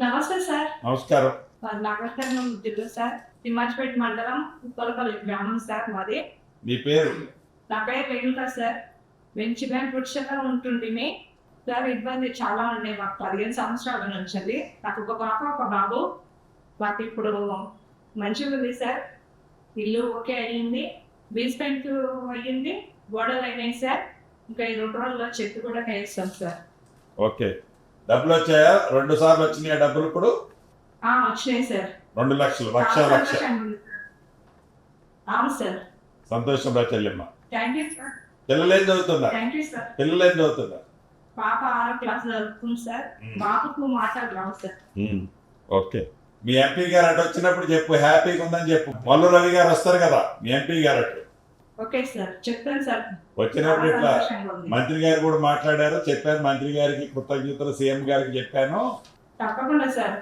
నమస్తే సార్. నమస్కారం. నాగరకర్ణం జిల్లా సార్. తిమ్మాజిపేట మండలం ఉప్పలపల్లి గ్రామం సార్ మాది. మీ పేరు? నా పేరు రేణుక సార్. మేము చిన్న పురుషంగా ఉంటుంటిమి సార్. ఇబ్బంది చాలా ఉన్నాయి మాకు 15 సంవత్సరాల నుంచి. నాకు ఒక పాప ఒక బాబు. మాకు ఇప్పుడు మంచిగా ఉంది సార్. ఇల్లు ఓకే అయ్యింది, బేస్మెంట్ అయ్యింది, గోడలు అయినాయి సార్. ఇంకా ఈ 2 రోజుల్లో చెట్టు కూడా వేస్తాం సార్. ఓకే. డబ్బులు వచ్చాయా? 2 సార్లు వచ్చినాయా డబ్బులు? ఇప్పుడు వచ్చినాయి సార్. 2 లక్షలు, లక్ష. సంతోషంగా ఉంది సార్. అవును సార్. సంతోషంగా చెల్లెమ్మ. Thank you sir. పిల్లలు ఏం చదువుతున్నా? Thank you sir. పిల్లలు ఏం చదువుతున్నా? పాప 6వ క్లాస్ చదువుతుంది సార్. బాబుకు మాట్లాడు రావు సార్. ఓకే. మీ ఎంపీ గారు అటు వచ్చినప్పుడు చెప్పు, హ్యాపీగా ఉందని చెప్పు. మల్లు రవి గారు వస్తారు కదా మీ ఎంపీ గారు అటు. ఓకే సార్, చెప్తాను సార్. వచ్చినప్పుడు ఇట్లా సంతోషంగా ఉంది. మంత్రి గారు కూడా మాట్లాడారు, చెప్పాను. మంత్రి గారికి కృతజ్ఞతలు సీఎం గారికి చెప్పాను. తప్పకుండా సార్.